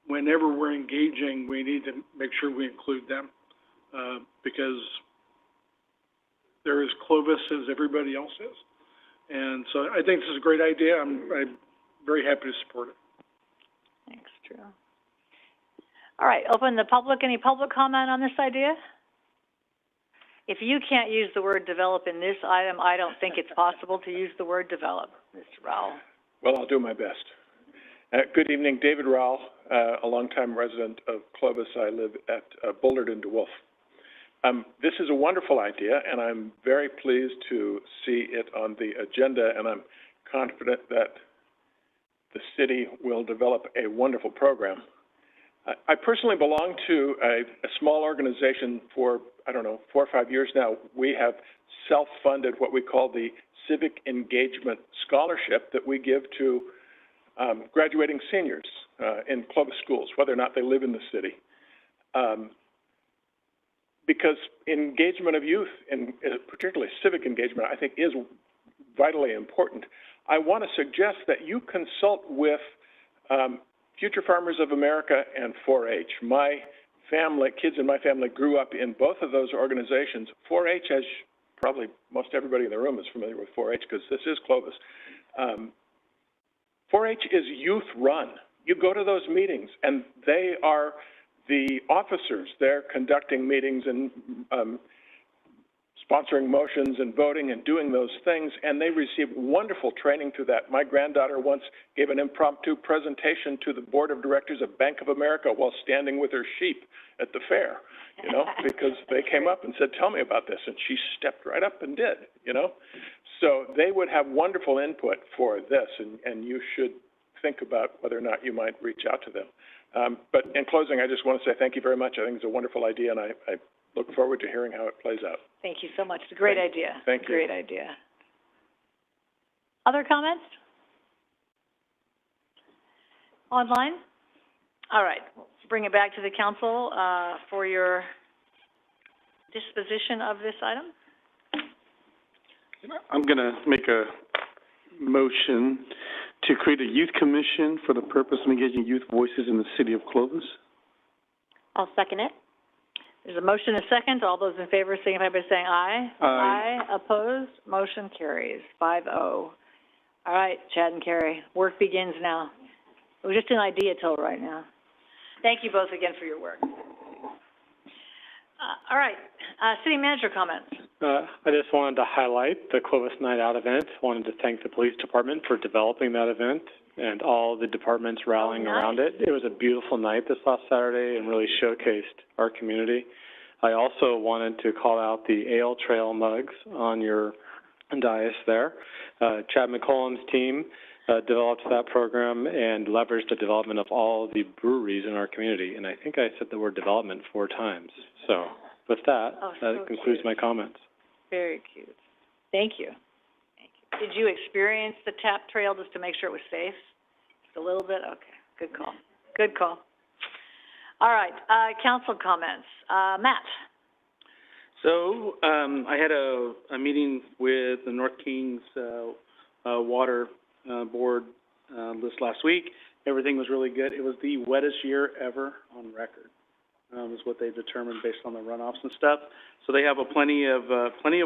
whenever we're engaging, we need to make sure we include them because they're as Clovis as everybody else is. And so I think this is a great idea. I'm very happy to support it. Thanks, Drew. All right, open the public. Any public comment on this idea? If you can't use the word develop in this item, I don't think it's possible to use the word develop. Mr. Rowell. Well, I'll do my best. Good evening, David Rowell, a longtime resident of Clovis. I live at Bullard and DeWolf. This is a wonderful idea, and I'm very pleased to see it on the agenda, and I'm confident that the city will develop a wonderful program. I personally belong to a small organization for, 4 or 5 years now. We have self-funded what we call the Civic Engagement Scholarship that we give to graduating seniors in Clovis schools, whether or not they live in the city. Because engagement of youth, and particularly civic engagement, I think is vitally important. I want to suggest that you consult with Future Farmers of America and 4-H. My family, kids in my family grew up in both of those organizations. 4-H, as probably most everybody in the room is familiar with 4-H because this is Clovis. 4-H is youth-run. You go to those meetings, and they are the officers. They're conducting meetings and sponsoring motions and voting and doing those things, and they receive wonderful training through that. My granddaughter once gave an impromptu presentation to the board of directors of Bank of America while standing with her sheep at the fair, you know, because they came up and said, tell me about this, and she stepped right up and did, you know. So they would have wonderful input for this, and you should think about whether or not you might reach out to them. But in closing, I just want to say thank you very much. I think it's a wonderful idea, and I look forward to hearing how it plays out. Thank you so much. It's a great idea. Thank you. Great idea. Other comments? Online? All right. Let's bring it back to the council for your disposition of this item. I'm going to make a motion to create a youth commission for the purpose of engaging youth voices in the city of Clovis. I'll second it. There's a motion and a second. All those in favor signify by saying aye. Aye. Opposed? Motion carries 5-0. All right, Chad and Carrie, work begins now. It was just an idea till right now. Thank you both again for your work. All right, city manager comments. I just wanted to highlight the Clovis Night Out event. Wanted to thank the police department for developing that event and all the departments rallying around it. It was a beautiful night this last Saturday and really showcased our community. I also wanted to call out the Ale Trail mugs on your dais there. Chad McCollum's team developed that program and leveraged the development of all the breweries in our community. And I think I said the word development 4 times. So with that, that concludes my comments. Very cute. Thank you. Did you experience the tap trail just to make sure it was safe? Just a little bit? Okay, good call. Good call. All right, council comments. Matt. So, I had a meeting with the North Kings, Water, Board, this last week. Everything was really good. It was the wettest year ever on record, is what they determined based on the runoffs and stuff. So they have plenty of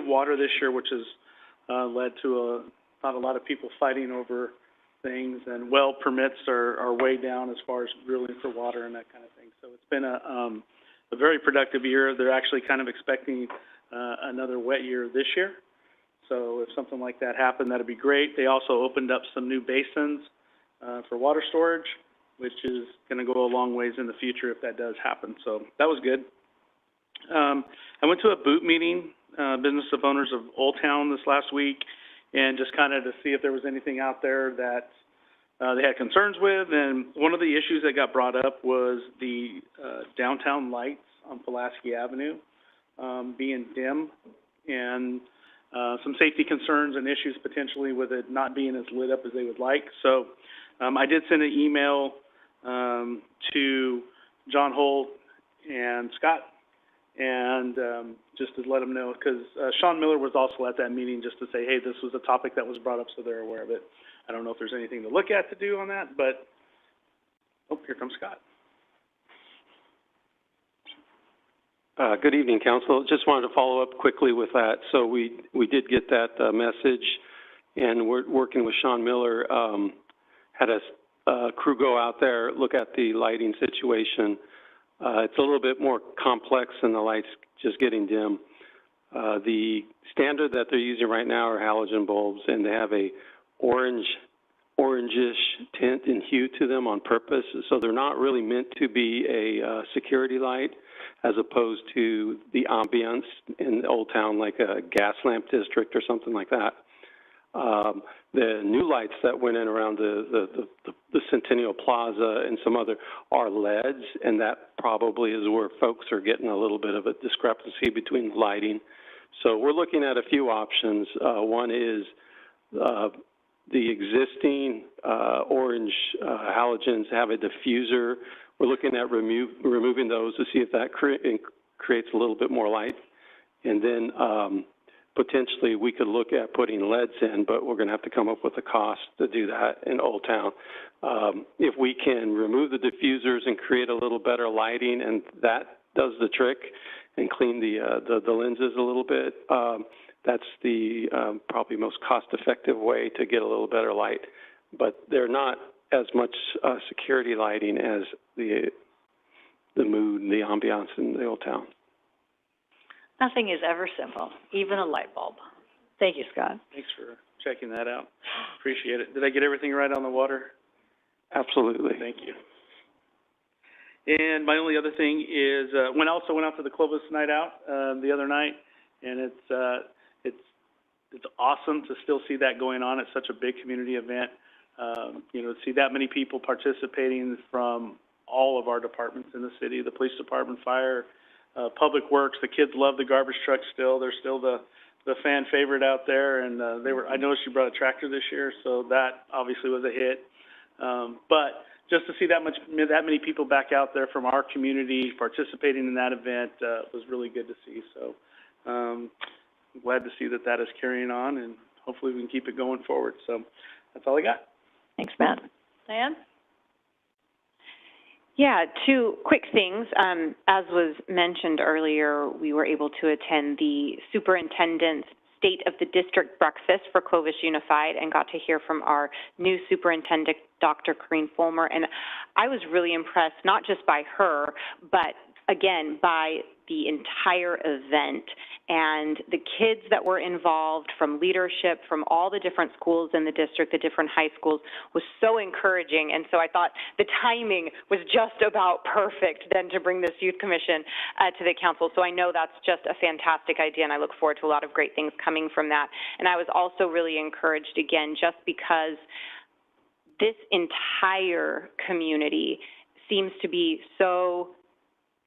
water this year, which has led to not a lot of people fighting over things, and well permits are way down as far as drilling for water and that kind of thing. So it's been a very productive year. They're actually kind of expecting another wet year this year. So if something like that happened, that'd be great. They also opened up some new basins for water storage, which is going to go a long ways in the future if that does happen. So that was good. I went to a boot meeting, Business of Owners of Old Town this last week, and just kind of to see if there was anything out there that they had concerns with. And one of the issues that got brought up was the downtown lights on Pulaski Avenue being dim, and some safety concerns and issues potentially with it not being as lit up as they would like. So I did send an email to John Holt and Scott, and just to let them know, because Sean Miller was also at that meeting, just to say, hey, this was a topic that was brought up, so they're aware of it. I don't know if there's anything to look at to do on that, but, oh, here comes Scott. Good evening, Council. Just wanted to follow up quickly with that. So we did get that message, and we're working with Sean Miller, had a crew go out there, look at the lighting situation. It's a little bit more complex than the lights just getting dim. The standard that they're using right now are halogen bulbs, and they have a orangish tint and hue to them on purpose. So they're not really meant to be a security light, as opposed to the ambience in Old Town, like a gas lamp district or something like that. The new lights that went in around the Centennial Plaza and some other are LEDs, and that probably is where folks are getting a little bit of a discrepancy between lighting. So we're looking at a few options. One is the existing orange halogens have a diffuser. We're looking at removing those to see if that creates a little bit more light. And then potentially we could look at putting LEDs in, but we're going to have to come up with a cost to do that in Old Town. If we can remove the diffusers and create a little better lighting, and that does the trick, and clean the lenses a little bit, that's the probably most cost-effective way to get a little better light. but they're not as much security lighting as the mood and the ambiance in the old town. Nothing is ever simple, even a light bulb. Thank you, Scott. Thanks for checking that out. Appreciate it. Did I get everything right on the water? Absolutely. Thank you. And my only other thing is, went out to the Clovis Night Out, the other night, and it's awesome to still see that going on. It's such a big community event. To see that many people participating from all of our departments in the city, the police department, fire, public works. The kids love the garbage trucks still. They're still the fan favorite out there, and I noticed you brought a tractor this year, so that obviously was a hit. But just to see that many people back out there from our community participating in that event was really good to see. So I'm glad to see that is carrying on, and hopefully we can keep it going forward. So that's all I got. Thanks, Matt. Diane? Yeah, two quick things. As was mentioned earlier, we were able to attend the superintendent's State of the District breakfast for Clovis Unified and got to hear from our new superintendent, Dr. Corrine Fulmer. And I was really impressed, not just by her, but again, by the entire event and the kids that were involved, from leadership, from all the different schools in the district, the different high schools, was so encouraging. And so I thought the timing was just about perfect then to bring this youth commission to the council. So I know that's just a fantastic idea, and I look forward to a lot of great things coming from that. And I was also really encouraged, again, just because this entire community seems to be so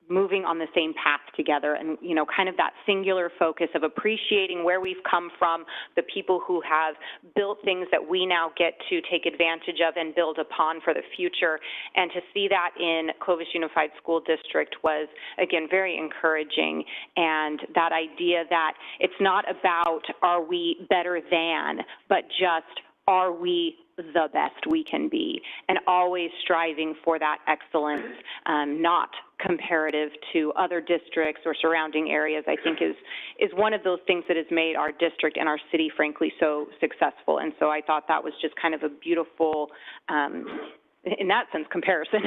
moving on the same path together, and kind of that singular focus of appreciating where we've come from, the people who have built things that we now get to take advantage of and build upon for the future. And to see that in Clovis Unified School District was, again, very encouraging. And that idea that it's not about are we better than, but just are we the best we can be, and always striving for that excellence, not comparative to other districts or surrounding areas, I think is one of those things that has made our district and our city, frankly, so successful. And so I thought that was just kind of a beautiful, in that sense, comparison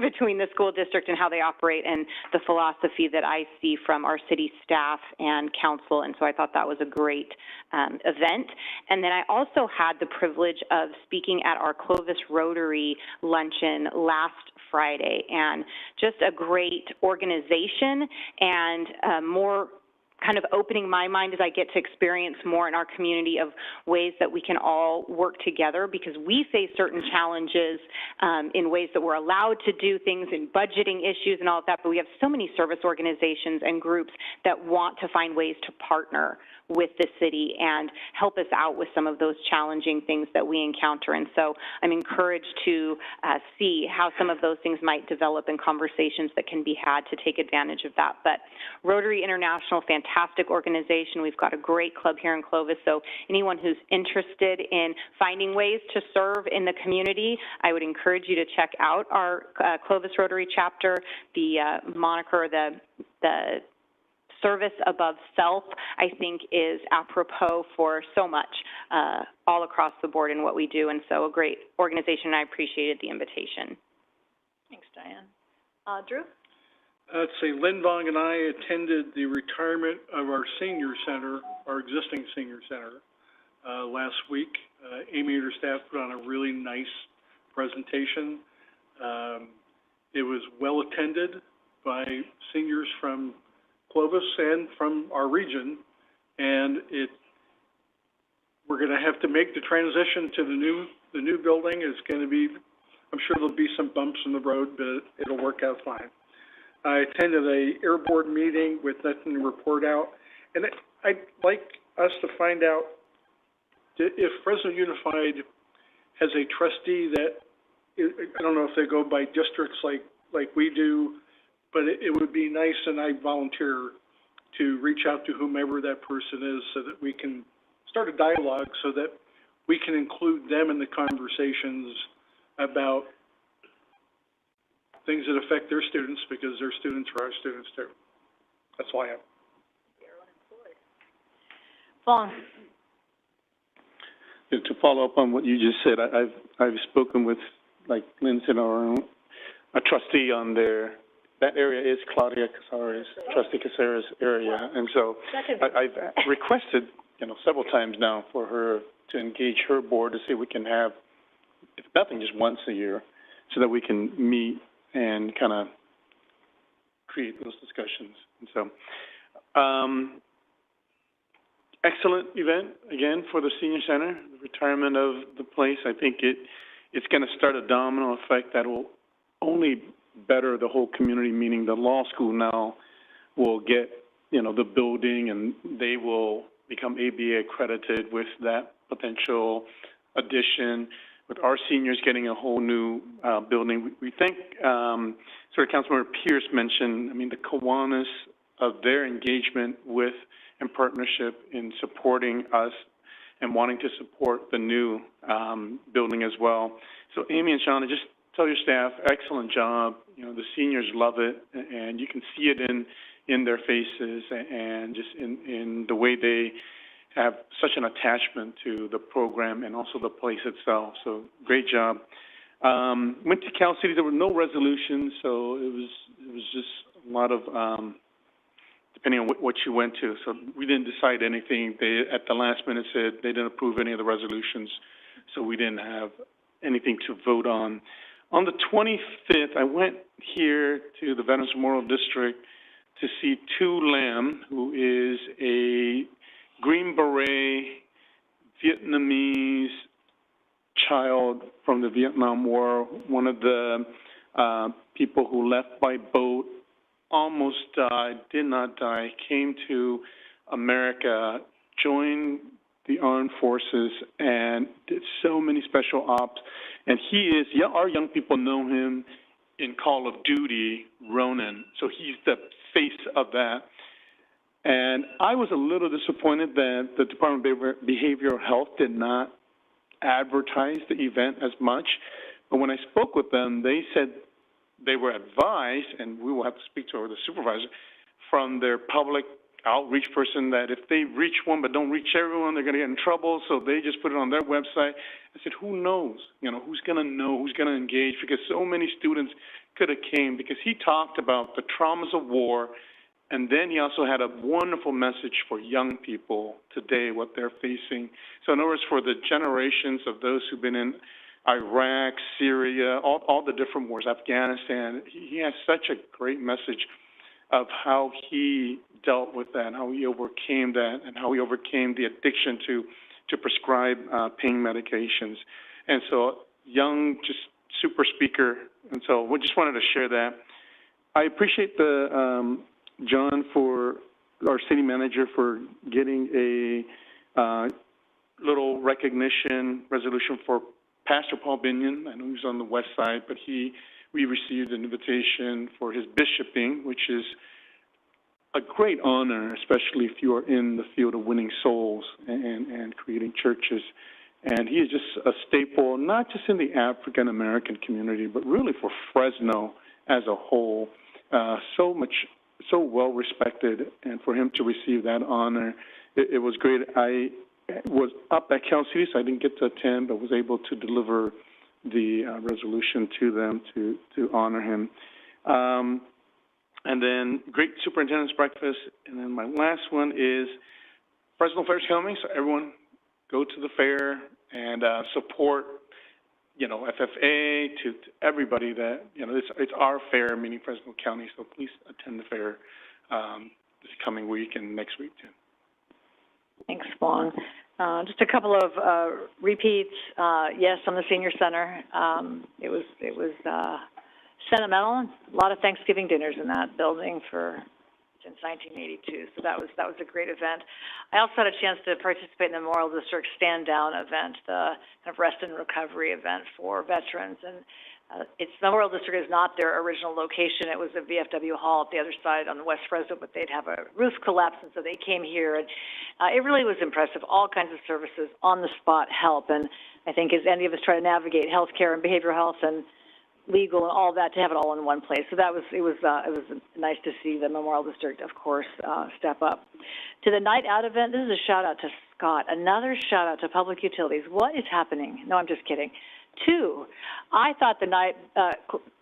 between the school district and how they operate and the philosophy that I see from our city staff and council. And so I thought that was a great event. And then I also had the privilege of speaking at our Clovis Rotary luncheon last Friday, and just a great organization and more kind of opening my mind as I get to experience more in our community of ways that we can all work together, because we face certain challenges in ways that we're allowed to do things, in budgeting issues and all of that, but we have so many service organizations and groups that want to find ways to partner with the city and help us out with some of those challenging things that we encounter. And so I'm encouraged to see how some of those things might develop in conversations that can be had to take advantage of that. But Rotary International, fantastic organization. We've got a great club here in Clovis. So anyone who's interested in finding ways to serve in the community, I would encourage you to check out our Clovis Rotary chapter. The moniker, the service above self, I think is apropos for so much all across the board in what we do. And so a great organization, and I appreciated the invitation. Thanks, Diane. Drew? Let's see, Lynn Vong and I attended the retirement of our senior center, our existing senior center, last week. Amy and her staff put on a really nice presentation. It was well attended by seniors from Clovis and from our region, and we're going to have to make the transition to the new building. Is going to be, I'm sure there'll be some bumps in the road, but it'll work out fine. I attended a air board meeting with nothing to report out, and I'd like us to find out if Fresno Unified has a trustee that, I don't know if they go by districts like we do, but it would be nice, and I volunteer to reach out to whomever that person is so that we can start a dialogue so that we can include them in the conversations about things that affect their students, because their students are our students too. That's all I have. Vaughn? to follow up on what you just said, I've spoken with, like Lynn said, a trustee on there. That area is Claudia Casares, Trustee Casares' area, and so I've requested, several times now for her to engage her board to see if we can have, if nothing, just once a year, so that we can meet and kind of create those discussions. And so, excellent event, again, for the senior center, the retirement of the place. I think it's going to start a domino effect that will only better the whole community, meaning the law school now will get, the building, and they will become ABA accredited with that potential addition. With our seniors getting a whole new building, we think, sort of Councilmember Pierce mentioned, the Kiwanis of their engagement with and partnership in supporting us and wanting to support the new building as well. So Amy and Shauna, just tell your staff, excellent job. The seniors love it, and you can see it in their faces and just in the way they have such an attachment to the program and also the place itself. So great job. Went to Cal City. There were no resolutions, so it was just a lot of depending on what you went to. So we didn't decide anything. They at the last minute said they didn't approve any of the resolutions, so we didn't have anything to vote on. On the 25th, I went here to the Veterans Memorial District to see Tu Lam, who is a Green Beret Vietnamese child from the Vietnam War, one of the people who left by boat, almost died, did not die, came to America, joined the armed forces, and did so many special ops. And he is, our young people know him in Call of Duty, Ronin. So he's the face of that. And I was a little disappointed that the Department of Behavioral Health did not advertise the event as much. But when I spoke with them, they said they were advised, and we will have to speak to the supervisor, from their public outreach person that if they reach one but don't reach everyone, they're going to get in trouble. So they just put it on their website. I said, who knows? Who's going to know? Who's going to engage? Because so many students could have came, because he talked about the traumas of war, and then he also had a wonderful message for young people today, what they're facing. So in other words, for the generations of those who've been in Iraq, Syria, all the different wars, Afghanistan, he has such a great message of how he dealt with that, how he overcame that, and how he overcame the addiction to prescribe pain medications. And so, young, just super speaker, and so we just wanted to share that. I appreciate the John, for our city manager, for getting a little recognition resolution for Pastor Paul Binion. I know he's on the west side, but we received an invitation for his bishoping, which is a great honor, especially if you are in the field of winning souls and creating churches. And he is just a staple, not just in the African-American community, but really for Fresno as a whole. So well respected, and for him to receive that honor, it was great. I was up at Cal City, so I didn't get to attend, but was able to deliver the resolution to them to honor him. And then great superintendent's breakfast. And then my last one is Fresno Fair's coming, so everyone go to the fair and support, FFA, to everybody that, it's our fair, meaning Fresno County, so please attend the fair this coming week and next week too. Thanks, Juan. Just a couple of repeats. Yes, on the senior center. It was sentimental. A lot of Thanksgiving dinners in that building since 1982. So that was a great event. I also had a chance to participate in the Memorial District Stand Down event, the kind of rest and recovery event for veterans. And the Memorial District is not their original location. It was a VFW hall at the other side on West Fresno, but they'd have a roof collapse, and so they came here. And it really was impressive. All kinds of services, on the spot help. And I think as any of us try to navigate healthcare and behavioral health and legal and all that to have it all in one place. So it was nice to see the Memorial District, of course, step up. To the Night Out event, this is a shout out to Scott. Another shout out to Public Utilities. What is happening? No, I'm just kidding. 2, I thought the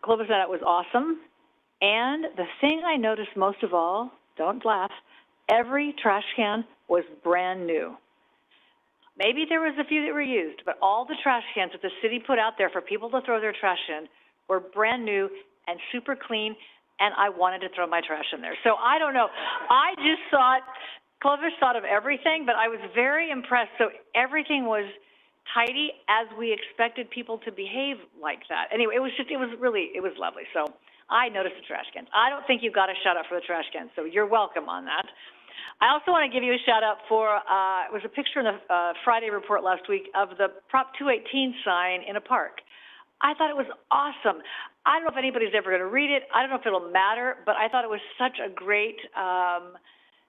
Clovis Night Out was awesome. And the thing I noticed most of all, don't laugh, every trash can was brand new. Maybe there was a few that were used, but all the trash cans that the city put out there for people to throw their trash in were brand new and super clean, and I wanted to throw my trash in there. So I don't know. I just thought, Clovis thought of everything, but I was very impressed. So everything was tidy as we expected people to behave like that. Anyway, it was lovely. So I noticed the trash cans. I don't think you got a shout out for the trash cans, so you're welcome on that. I also want to give you a shout out for, it was a picture in the Friday report last week of the Prop 218 sign in a park. I thought it was awesome. I don't know if anybody's ever going to read it. I don't know if it'll matter, but I thought it was such a great,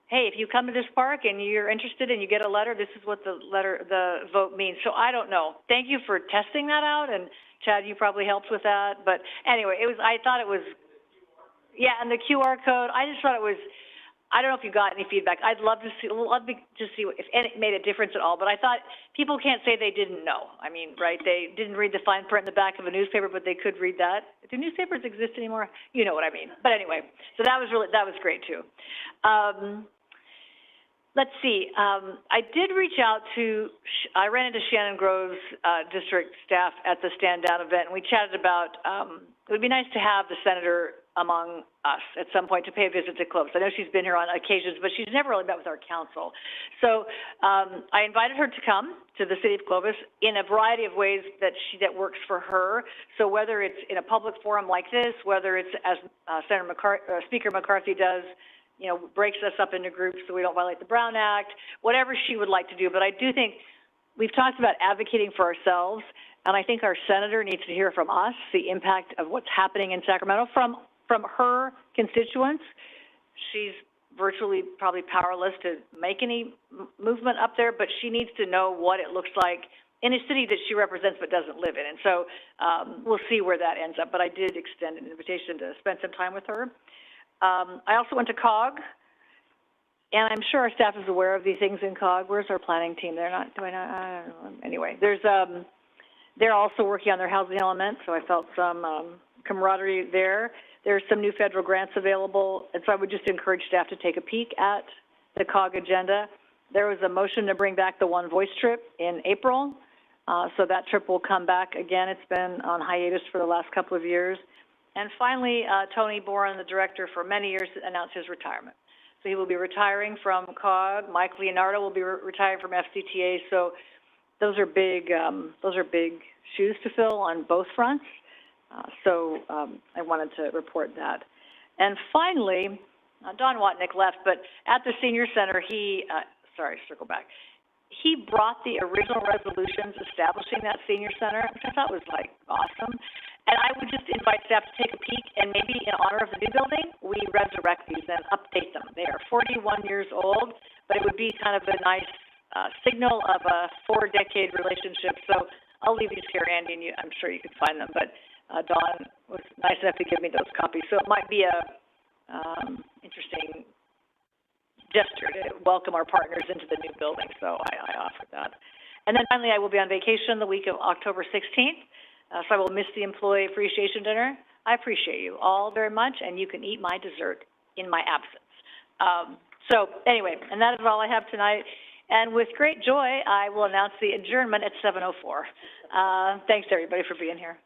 hey, if you come to this park and you're interested and you get a letter, this is what the vote means. So I don't know. Thank you for testing that out, and Chad, you probably helped with that. But anyway, I thought it was, yeah, and the QR code, I just thought it was, I don't know if you got any feedback. I'd love to see if it made a difference at all. But I thought people can't say they didn't know. I mean, right? They didn't read the fine print in the back of a newspaper, but they could read that. Do newspapers exist anymore? You know what I mean. But anyway, so that was great too. Let's see. I did reach out I ran into Shannon Grove's district staff at the Stand Down event, and we chatted about it would be nice to have the senator among us at some point to pay a visit to Clovis. I know she's been here on occasions, but she's never really met with our council. So I invited her to come to the city of Clovis in a variety of ways that works for her. So whether it's in a public forum like this, whether it's as Speaker McCarthy does, breaks us up into groups so we don't violate the Brown Act, whatever she would like to do. But I do think we've talked about advocating for ourselves, and I think our senator needs to hear from us the impact of what's happening in Sacramento from her constituents. She's virtually probably powerless to make any movement up there, but she needs to know what it looks like in a city that she represents but doesn't live in. And so we'll see where that ends up. But I did extend an invitation to spend some time with her. I also went to COG, and I'm sure our staff is aware of these things in COG. Where's our planning team? I don't know. Anyway, they're also working on their housing element, so I felt some camaraderie there. There's some new federal grants available, and so I would just encourage staff to take a peek at the COG agenda. There was a motion to bring back the One Voice trip in April, so that trip will come back again. It's been on hiatus for the last couple of years. And finally, Tony Boren, the director for many years, announced his retirement. So he will be retiring from COG. Mike Leonardo will be retiring from FCTA. So those are big shoes to fill on both fronts. I wanted to report that. And finally, Don Watnick left, but at the Senior Center, he brought the original resolutions establishing that Senior Center, which I thought was awesome. And I would just invite staff to take a peek, and maybe in honor of the new building, we resurrect these and update them. They are 41 years old, but it would be kind of a nice signal of a 4-decade relationship. So I'll leave these here, Andy, and I'm sure you can find them. But Dawn was nice enough to give me those copies. So it might be a interesting gesture to welcome our partners into the new building. So I offered that. And then finally, I will be on vacation the week of October 16th. So I will miss the employee appreciation dinner. I appreciate you all very much, and you can eat my dessert in my absence. So anyway, and that is all I have tonight. And with great joy, I will announce the adjournment at 7:04. Thanks, everybody, for being here.